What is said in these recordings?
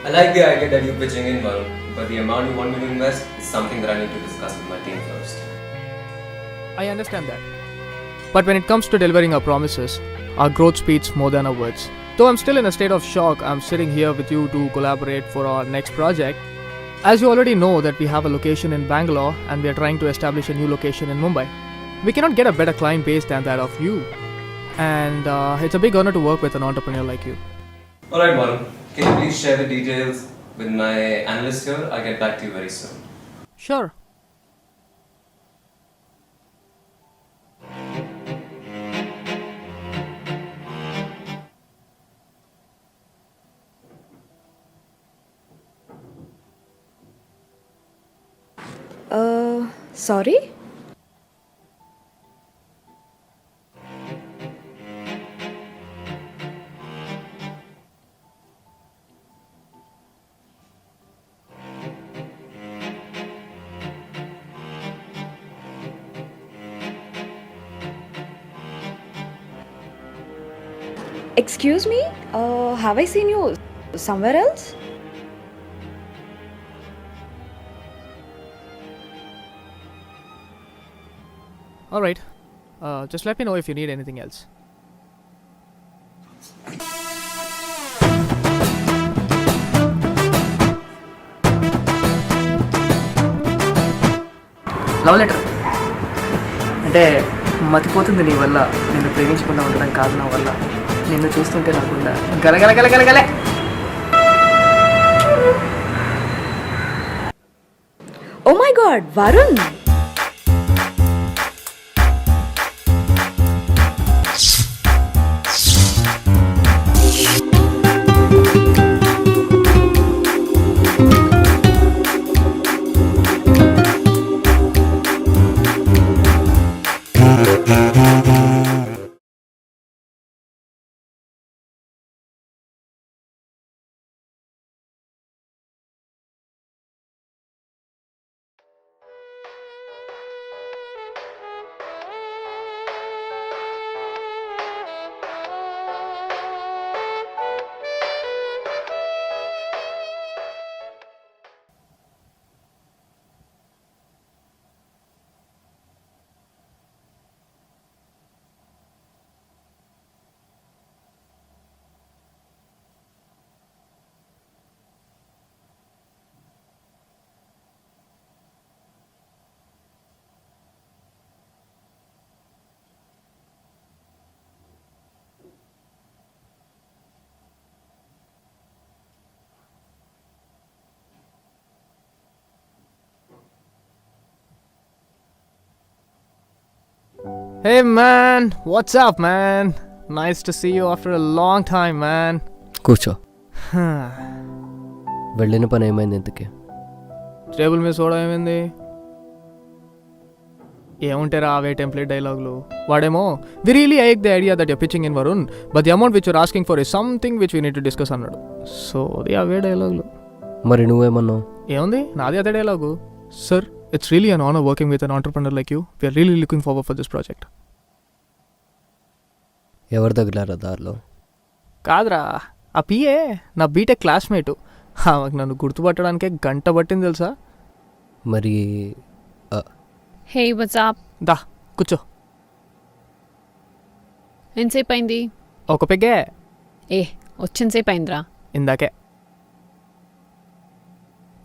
I like the idea that you're pitching in, Varun, but the amount you want me to invest is something that I need to discuss with my team first. I understand that. But when it comes to delivering our promises, our growth speaks more than our words. Though I'm still in a state of shock, I'm sitting here with you to collaborate for our next project. As you already know that we have a location in Bangalore and we are trying to establish a new location in Mumbai. We cannot get a better client base than that of you. And it's a big honor to work with an entrepreneur like you. Alright, Varun, can you please share the details with my analyst here? I'll get back to you very soon. Sure. Sorry? Excuse me? Have I seen you somewhere else? Alright. Just let me know if you need anything else. Love letter అంటే మతిపోతుంది నీ వల్ల, నిన్ను ప్రేమించకుండా ఉండడం కాదు నా వల్ల. నిన్ను చూస్తుంటే నాకుండా గలగలగలగలగలే. Oh my god, Varun! Hey man, what's up man? Nice to see you after a long time man. కూర్చో. వెళ్ళిన పని ఏమైంది ఇంతకీ? టేబుల్ మీద సోడా ఏమైంది? ఏముంటారా అవే టెంప్లెట్ డైలాగులు. వాడేమో we really like the idea that you're pitching in Varun but the amount which you're asking for is something which we need to discuss అన్నాడు. సో అది అవే డైలాగులు. మరి నువ్వేమన్నావు? ఏముంది నాది అదే dialogue. Sir, it's really an honor working with an entrepreneur like you. We are really looking forward for this project. ఎవరు తగిలారా దారిలో? కాదురా, ఆ పిఏ నా బీటెక్ క్లాస్మేటు. ఆమెకు నన్ను గుర్తుపట్టడానికే గంట పట్టింది తెలుసా. మరి హే వాట్సాప్. దా కూర్చో. ఎంతసేపు అయింది? ఒక పెగ్గే. ఏ వచ్చినసేపు అయిందిరా. ఇందాకే.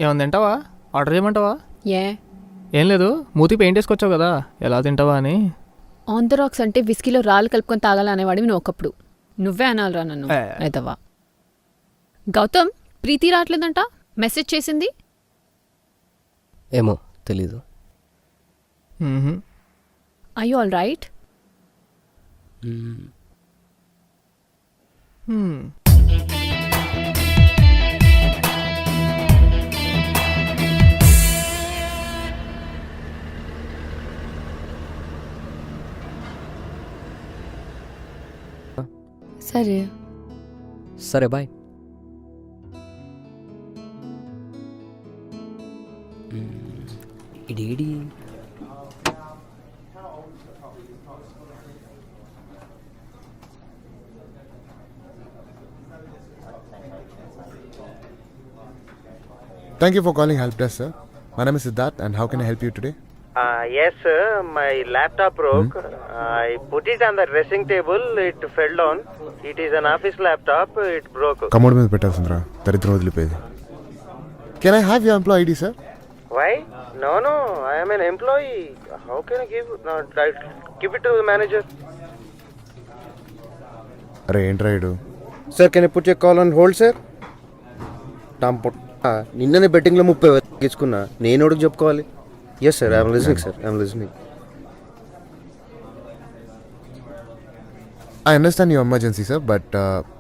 ఏమన్నా తింటావా? ఆర్డర్ చేయమంటావా? ఏ ఏం లేదు, మూతి పెయింట్ వేసుకొచ్చావు కదా, ఎలా తింటావా అని. ఆన్ ద రాక్స్ అంటే విస్కీలో రాళ్ళు కలుపుకొని తాగాలనేవాడివి నువ్వు ఒకప్పుడు. నువ్వే అనాలిరా నన్ను అయితవా. గౌతమ్, ప్రీతి రావట్లేదంట, మెసేజ్ చేసింది. ఏమో తెలీదు. I you all right? సరే సరే bye. ఇడేడి Thank you for calling Help Desk, sir. My name is Siddharth, and how can I help you today? Yes, sir. My laptop broke. I put it on the dressing table. It fell down. It is an office laptop. It broke. Commode మీద పెట్టాల్సిందిరా దరిద్రం వదిలిపోయేది. Can I have your employee ID, sir? Why? No. I am an employee. How can I give? No, I give it to the manager. అరే ఏంట్రా ఇడు? Sir can I put your call on hold sir? నిన్ననే బెట్టింగ్లో 30,000 తీసుకున్నా, నేను ఎవరికి చెప్పుకోవాలి? Yes sir, I'm listening sir, I'm listening. I understand your emergency, sir, but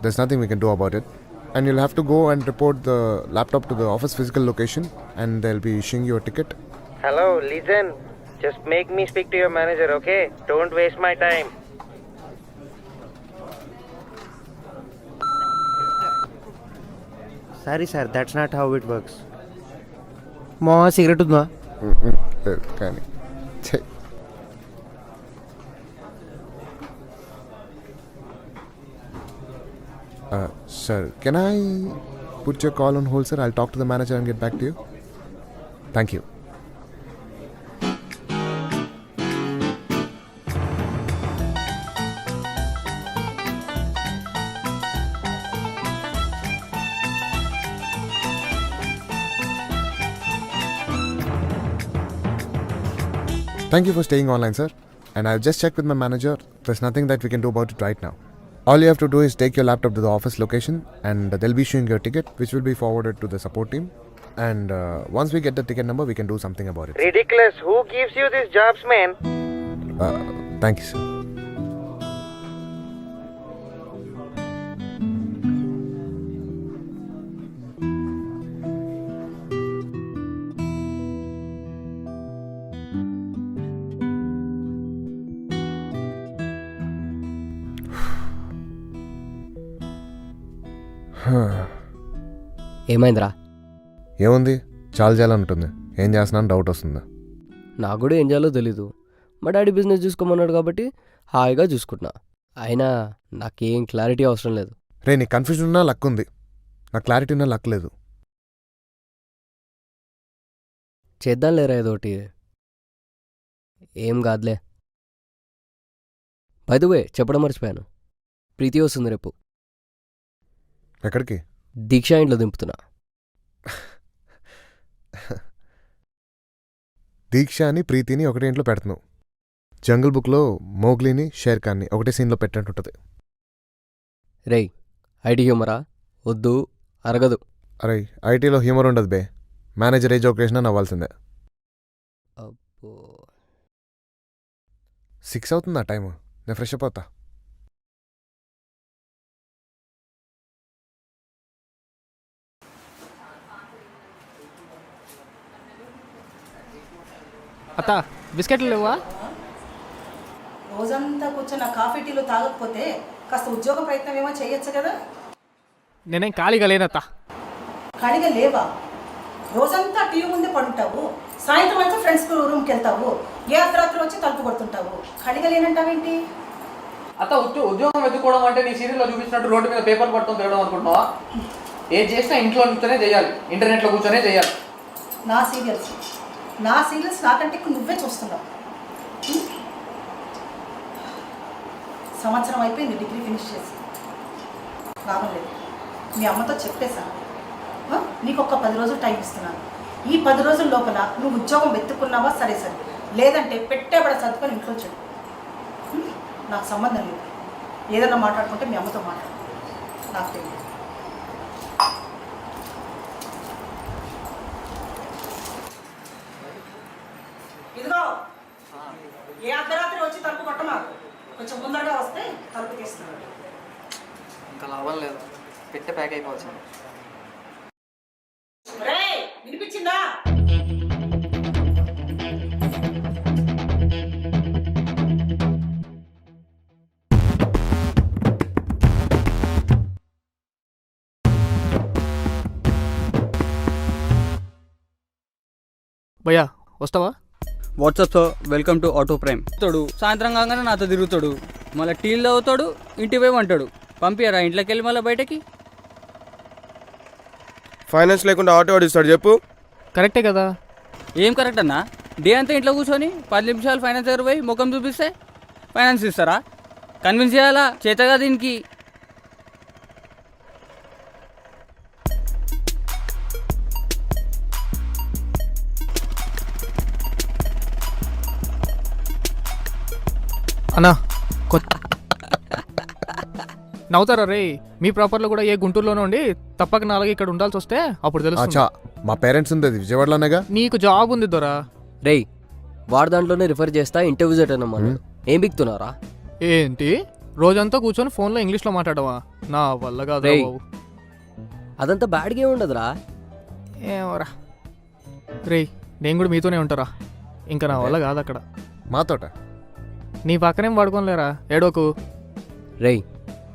there's nothing we can do about it. And you'll have to go and report the laptop to the office physical location, and they'll be issuing you a ticket. Hello, listen. Just make me speak to your manager, okay? Don't waste my time. Sorry sir, that's not how it works. మా cigarette ఉందా? కానీ ఛే. Sir, can I put your call on hold, sir? I'll talk to the manager and get back to you. Thank you. Thank you for staying online, sir. And I've just checked with my manager. There's nothing that we can do about it right now. All you have to do is take your laptop to the office location, and they'll be issuing your ticket, which will be forwarded to the support team. And once we get the ticket number, we can do something about it. Ridiculous. Who gives you these jobs, man? Thank you, sir. ఏమైందిరా? ఏముంది, చాలా చేయాలనుంటుంది. ఏం చేస్తున్నాను doubt వస్తుందా? నాకు కూడా ఏం చేయాలో తెలీదు. మా డాడీ బిజినెస్ చూసుకోమన్నాడు కాబట్టి హాయిగా చూసుకుంటున్నా. అయినా నాకేం క్లారిటీ అవసరం లేదు. రే, నీ కన్ఫ్యూజన్ ఉన్నా లక్ ఉంది, నా క్లారిటీ ఉన్నా లక్ లేదు. చేద్దాం లేరా ఏదోటి. ఏం కాదులే. బై ది వే చెప్పడం మర్చిపోయాను, ప్రీతి వస్తుంది రేపు. ఎక్కడికి? దీక్ష ఇంట్లో దింపుతున్నా. దీక్ష అని ప్రీతిని ఒకటే ఇంట్లో పెడుతున్నావు. జంగిల్ బుక్లో మోగ్లీని షేర్ ఖాన్ని ఒకటే సీన్లో పెట్టినట్టుంటుంది. రేయ్, ఐటీ హ్యూమరా? వద్దు, అరగదు. అరే, ఐటీలో హ్యూమర్ ఉండదు బే. మేనేజర్ ఏ జోక్ వేసినా నవ్వాల్సిందే. అబ్బో, 6 అవుతుందా టైము? నేను ఫ్రెష్ అప్ అవుతా. అత్త, బిస్కెట్లు లేవా? రోజంతా కూర్చొని ఆ కాఫీ టీలు తాగకపోతే కాస్త ఉద్యోగ ప్రయత్నం ఏమో చేయొచ్చు కదా. నేనేం ఖాళీగా లేనత్త. ఖాళీగా లేవా? రోజంతా టీవీ ముందే పడుంటావు, సాయంత్రం అంతా ఫ్రెండ్స్ రూమ్కి వెళ్తావు, ఏ అర్ధరాత్రి వచ్చి తలుపు కొడుతుంటావు. ఖాళీగా లేనంటావేంటి? అత్త, ఉద్యోగం వెతుక్కోవడం అంటే నీ సీరియల్లో చూపించినట్టు రోడ్డు మీద పేపర్ పట్టుకొని తిరగడం అనుకుంటున్నావా? ఏది చేసినా ఇంట్లో కూర్చొనే చేయాలి, ఇంటర్నెట్లో కూర్చొనే చేయాలి. నా సీరియల్స్ నాకంటే ఎక్కువ నువ్వే చూస్తున్నావు. సంవత్సరం అయిపోయింది డిగ్రీ ఫినిష్ చేసి, లాభం లేదు. మీ అమ్మతో చెప్పేశాను, నీకు ఒక 10 రోజులు టైం ఇస్తున్నాను. ఈ 10 రోజుల లోపల నువ్వు ఉద్యోగం వెతుక్కున్నావా సరే, లేదంటే పెట్టేబడ సర్దుకొని ఇంట్లో చెప్పు. నాకు సంబంధం లేదు. ఏదన్నా మాట్లాడుకుంటే మీ అమ్మతో మాట్లాడు, నాకు తెలియదు. ఇదిగో, ఏ అర్ధరాత్రి వచ్చి తలుపు కొట్టమా. కొంచెం ముందరగా వస్తే తలుపు తీస్తున్నాడు. ఇంకా లాభం లేదు, పెట్టే ప్యాక్ అయిపోవచ్చు. వినిపించిందా? భయ్యా వస్తావా? వాట్సాప్తో వెల్కమ్ టు ఆటో ప్రైమ్ తోడు. సాయంత్రం కాగానే నాతో తిరుగుతాడు, మళ్ళీ టీలు అవుతాడు, ఇంటి పోయి అంటాడు. పంపియరా ఇంట్లోకి వెళ్ళి మళ్ళీ బయటకి? ఫైనాన్స్ లేకుండా ఆటో వాడిస్తాడు చెప్పు. కరెక్టే కదా. ఏం కరెక్ట్ అన్నా? డే అంతా ఇంట్లో కూర్చొని 10 నిమిషాలు ఫైనాన్స్ దగ్గర పోయి ముఖం చూపిస్తే ఫైనాన్స్ ఇస్తారా? కన్విన్స్ చేయాలా? చేతగా దీనికి. అన్నా కొత్త నవ్వుతారా రే? మీ ప్రాపర్లో కూడా ఏ గుంటూరులోనే ఉండి తప్పక 4 ఇక్కడ ఉండాల్సి వస్తే అప్పుడు తెలుస్తుంది. అచ్చా, మా పేరెంట్స్ ఉంది విజయవాడలోనేగా. నీకు జాబ్ ఉంది దొరా. రేయ్ వాడు దాంట్లోనే రిఫర్ చేస్తా ఇంటర్వ్యూస్ అటెండ్ అమ్మన్నాడు. ఏం బిక్తున్నారా? ఏంటి రోజంతా కూర్చొని ఫోన్లో ఇంగ్లీష్లో మాట్లాడవా? నా వల్ల కాదు రేయ్. బాబు. అదంతా బ్యాడ్గా ఉండదురా. ఏమోరా రే, నేను కూడా మీతోనే ఉంటారా. ఇంకా నా వల్ల కాదు అక్కడ. మాతోట నీ పక్కనేం వాడుకోలేరా, ఏడోకు. రేయ్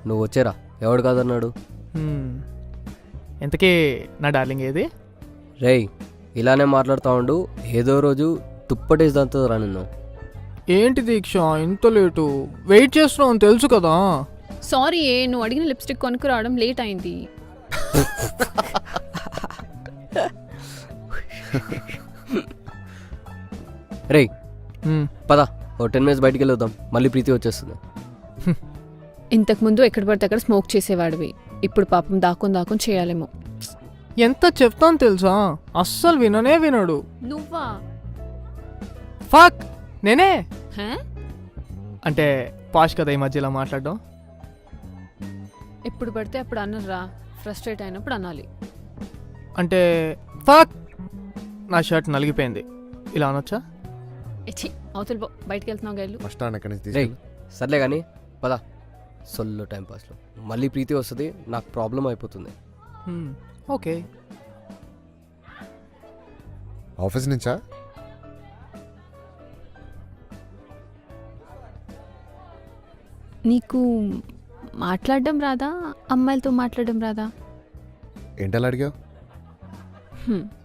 నువ్వు వచ్చేరా, ఎవడు కాదన్నాడు? ఎంతకీ నా డార్లింగ్ ఏది? రేయ్ ఇలానే మాట్లాడుతూ ఉండు, ఏదో రోజు తుప్పటేసి దంతరా నిన్ను. ఏంటి దీక్ష ఇంత లేటు? వెయిట్ చేస్తున్నావు తెలుసు కదా. సారీ నువ్వు అడిగిన లిప్స్టిక్ కొనుక్కు రావడం లేట్ అయింది. రేయ్ పద, ఓ 10 minutes బయటికి వెళ్ళొద్దాం, మళ్ళీ ప్రీతి వచ్చేస్తుంది. ఇంతకుముందు ఎక్కడ పడితే అక్కడ స్మోక్ చేసేవాడివి, ఇప్పుడు పాపం దాక్కుని చేయాలేమో. ఎంత చెప్తాను తెలుసా, అస్సలు విననే వినడు. నువ్వా? ఫక్ నేనే. హే? అంటే పాష్ కదా ఈ మధ్యలో మాట్లాడడం. ఎప్పుడు పడితే అప్పుడు అన్నరా, ఫ్రస్ట్రేట్ అయినప్పుడు అనాలి. అంటే ఫక్ నా షర్ట్ నలిగిపోయింది ఇలా అనొచ్చా? ఎచ్చి అవతల పో, బయటికి వెళ్తున్నావు గైలు. ఫస్ట్ ఎక్కడి నుంచి రేయ్ తీసుకెళ్ళి. సర్లే కానీ పద, సొల్లు టైంపాస్లో మళ్ళీ ప్రీతి వస్తుంది, నాకు ప్రాబ్లం అయిపోతుంది. ఓకే. ఆఫీస్ నుంచా? నీకు మాట్లాడడం రాదా? అమ్మాయిలతో మాట్లాడడం రాదా? ఏంటలా అడిగావు?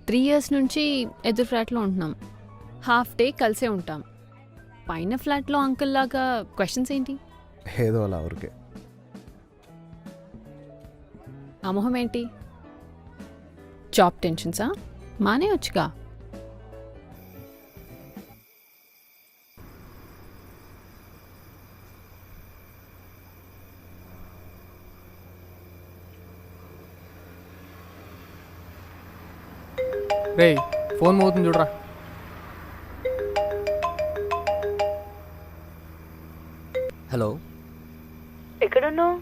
3 years నుంచి ఎదురు ఫ్లాట్లో ఉంటున్నాం, హాఫ్ డే కలిసే ఉంటాం. పైన ఫ్లాట్లో అంకుల్ లాగా క్వశ్చన్స్ ఏంటి? ఏదో అలా ఊరికే. అమోహం ఏంటి? జాబ్ టెన్షన్సా? మానే వచ్చుగా. రే ఫోన్ మోగుతుంది చూడరా. హలో, ఎక్కడున్నావు?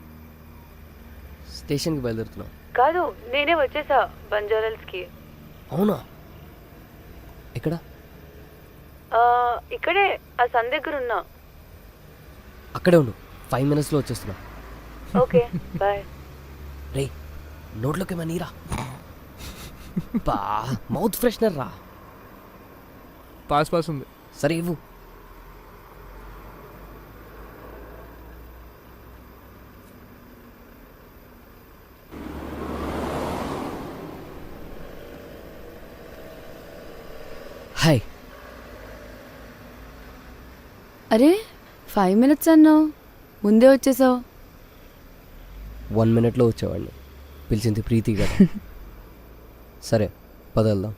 స్టేషన్కి బయలుదేరుతున్నావు? కాదు, నేనే వచ్చేసా బంజారాల్స్కి. అవునా? ఎక్కడ? ఇక్కడే ఆ సన్ దగ్గర ఉన్నా. అక్కడే ఉండు, 5 minutesలో వచ్చేస్తున్నా. Okay bye. రే నోట్లోకి ఏమైనా నీరా? బా మౌత్ ఫ్రెషనర్ రా. పాస్ ఉంది. సరే ఇవ్వు. హాయ్. అరే 5 minutes అన్నావు, ముందే వచ్చేసావు. 1 minute వచ్చేవాడిని, పిలిచింది ప్రీతి కదా. సరే పద వెళ్దాం.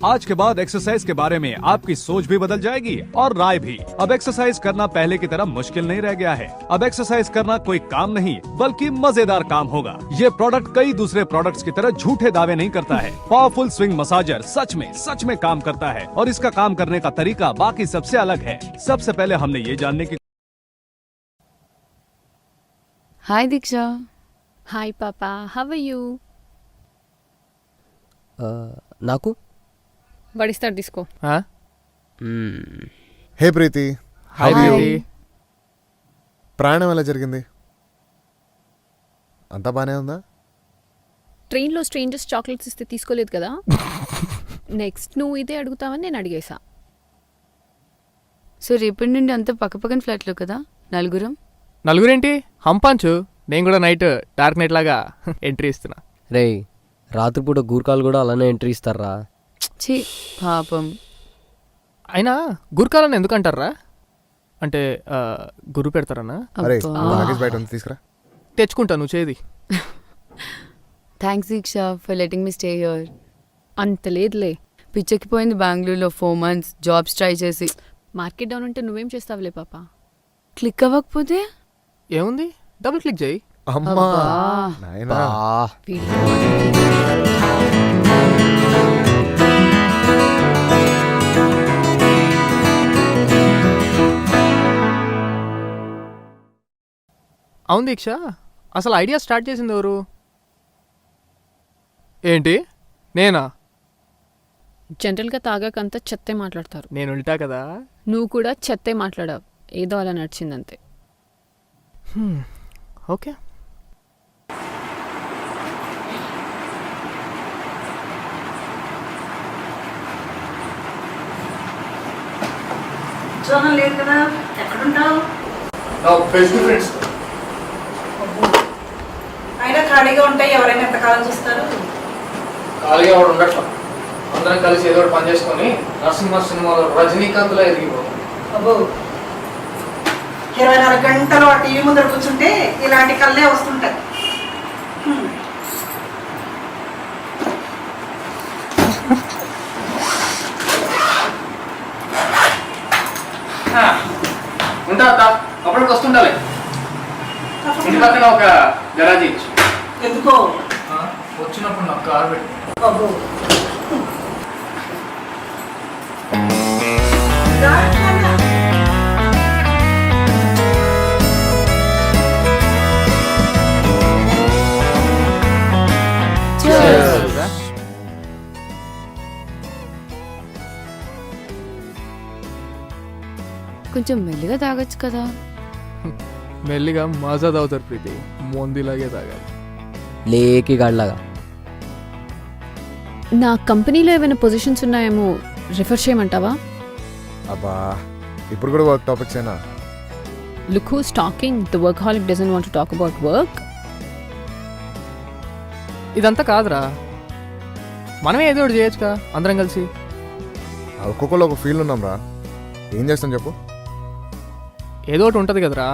आज के बाद एक्सरसाइज के बारे में आपकी सोच भी बदल जाएगी और राय भी। अब एक्सरसाइज करना पहले की तरह मुश्किल नहीं रह गया है। अब एक्सरसाइज करना कोई काम नहीं बल्कि मजेदार काम होगा। ये प्रोडक्ट कई दूसरे प्रोडक्ट्स की तरह झूठे दावे नहीं करता है। पावरफुल स्विंग मसाजर सच में काम करता है और इसका काम करने का तरीका बाकी सबसे अलग है। सबसे पहले हमने ये जानने की। హాయ్ దీక్ష. హాయ్ పాపా, హౌ ఆర్ యూ? నాకు వడిస్తాడు తీసుకో. హే ప్రీతి. హాయ్ ప్రీతి. ప్రయాణం ఎలా జరిగింది? అంతా బానే ఉందా? ట్రైన్లో స్ట్రేంజర్స్ చాక్లెట్స్ ఇస్తే తీసుకోలేదు కదా. నెక్స్ట్ నువ్వు ఇదే అడుగుతావని నేను అడిగేసా. సో రేపటి నుండి అంతా పక్కపక్కన ఫ్లాట్లో కదా, నలుగురేంటి హంపాంచు. నేను కూడా నైట్ డార్క్ నైట్ లాగా ఎంట్రీ ఇస్తున్నా. రేయ్ రాత్రిపూట గూర్ఖాలు కూడా అలానే ఎంట్రీ ఇస్తారా? ఛీ పాపం. అయినా గుర్కాలని ఎందుకంటారా? అంటే గురు పెడతారన్నా? అరే అబ్బా. లగేజ్ బయట ఉంది తీసుకురా. తెచ్చుకుంటా, నువ్వు చేది. Thanks Deeksha for letting me stay here. అంత లేదులే. పిచ్చెక్కిపోయింది బెంగళూరులో 4 months జాబ్స్ ట్రై చేసి. మార్కెట్ డౌన్ ఉంటే నువ్వేం చేస్తావులే పాప. క్లిక్ అవ్వకపోతే ఏముంది, డబుల్ క్లిక్ చేయి. అమ్మా నాయనా. అవును దీక్ష, అసలు ఐడియా స్టార్ట్ చేసింది ఎవరు? ఏంటి, నేనా? జనరల్గా తాగాకంతా చెత్తే మాట్లాడతారు. నేను ఉల్టా కదా. నువ్వు కూడా చెత్తే మాట్లాడావు, ఏదో అలా నడిచిందంతే. ఓకే. ఉద్యోగం లేదు కదా, ఎక్కడుంటావు? అయినా ఖాళీగా ఉంటాయి, ఎవరైనా ఎంతకాలం చూస్తారు? ఖాళీగా వాడు ఉండట్లా, అందరం కలిసి ఏదో ఒకటి పని చేసుకొని నరసింహ సినిమాలో రజనీకాంత్లో ఎదిగిపోతాం. అబ్బో 24 గంటలు ఆ టీవీ ముందర కూర్చుంటే ఇలాంటి కళ్ళే వస్తుంటాయి. ఉంటా అత్త, అప్పటికి వస్తుండాలి. ఇంటి పక్కన ఒక గరాజీ ఇచ్చు. ఎందుకో వచ్చినప్పుడు నాకు కారు పెట్టి. అబ్బో కొంచెం మెల్లిగా తాగొచ్చు కదా. మెల్లిగా మజా తాగుతారు ప్రీతి, మొందిలాగే తాగాలి. లేకి గాడిలాగా. నా కంపెనీలో ఏమైనా పొజిషన్స్ ఉన్నాయేమో రిఫర్ చేయమంటావా? అబ్బా ఇప్పుడు కూడా వర్క్ టాపిక్స్ ఏనా? Look who's talking. The workaholic doesn't want to talk about work. ఇదంతా కాదురా, మనమే ఏదో ఒకటి చేయొచ్చుగా అందరం కలిసి. ఒక్కొక్కరు ఒక ఫీల్ ఉన్నాం రా, ఏం చేస్తాం చెప్పు? ఏదో ఒకటి ఉంటుంది కదరా.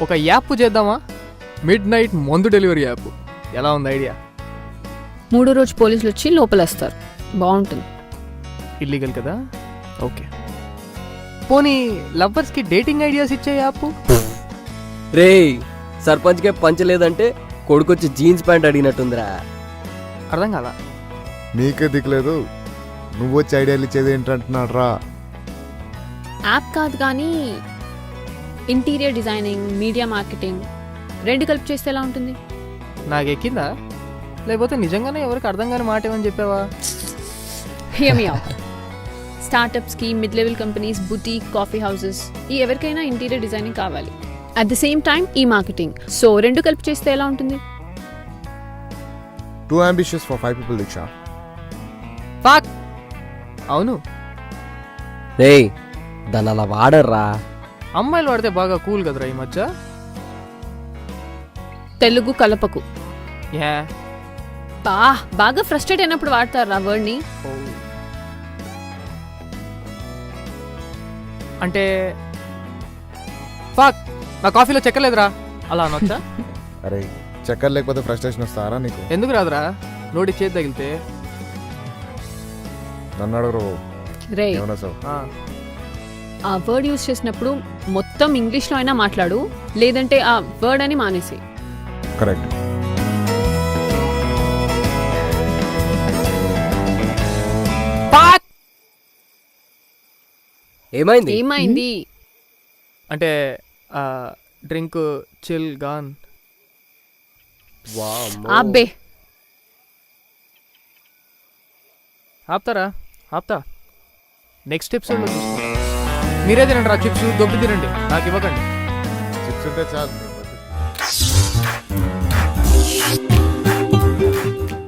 ఒక యాప్ చేద్దామా? మిడ్ నైట్ మందు డెలివరీ యాప్. ఎలా ఉంది ఐడియా? 3వ రోజు పోలీసులు వచ్చి లోపలేస్తారు. బాగుంటుంది. ఇల్లీగల్ కదా. ఓకే, పోనీ లవ్వర్స్కి డేటింగ్ ఐడియాస్ ఇచ్చే యాప్. రే సర్పంచ్కే పంచలేదంటే కొడుకొచ్చి జీన్స్ ప్యాంట్ అడిగినట్టుందిరా. అర్థం కాదా? నీకే దిక్కులేదు, నువ్వు వచ్చి ఐడియాలు ఇచ్చేది ఏంటంటున్నాడు రా. యాప్ కాదు కానీ ఇంటీరియర్ డిజైనింగ్, మీడియా మార్కెటింగ్ 2 కలిపి చేస్తే ఎలా ఉంటుంది? నాకు ఎక్కిందా, లేకపోతే నిజంగానే ఎవరికి అర్థం కాని మాట ఏమని చెప్పావా? Hear me out. స్టార్టప్స్కి, mid level companies, boutique, coffee houses, ఈ ఎవరికైనా ఇంటీరియర్ డిజైనింగ్ కావాలి. అట్ ద సేమ్ టైం ఈ మార్కెటింగ్. సో 2 కలిపి చేస్తే ఎలా ఉంటుంది? Too ambitious for 5 people, Diksha. ఫాక్. అవును, రే దాన్ని అలా వాడర్రా. అమ్మాయిలు వాడితే బాగా కూల్ కదరా ఈ మధ్య. తెలుగు కలపకు. యా, బాగా ఫ్రస్ట్రేట్ అయినప్పుడు వాడతారు ఆ వర్డ్ని. అంటే ఫాక్ నా కాఫీలో చెక్కలేదురా అలా అనొచ్చా? అరే చక్కెర లేకపోతే ఫ్రస్ట్రేషన్ వస్తారా నీకు? ఎందుకు రాదురా, నోటి చేతి తగిలితే. నన్ను అడగరు రే, ఏమన్నా సార్. ఆ వర్డ్ యూజ్ చేసినప్పుడు మొత్తం ఇంగ్లీష్లో అయినా మాట్లాడు, లేదంటే ఆ వర్డ్ అని మానేసి. కరెక్ట్. ఏమైంది? అంటే డ్రింక్ చిల్ గాన్. అబ్బే ఆపుతారా? ఆపుతా. నెక్స్ట్ ఎపిసోడ్లో చూసుకో. మీరే తినండి రా చిప్స్, దొబ్బి తినండి, నాకు ఇవ్వకండి. చిప్స్ ఉంటే చాలు.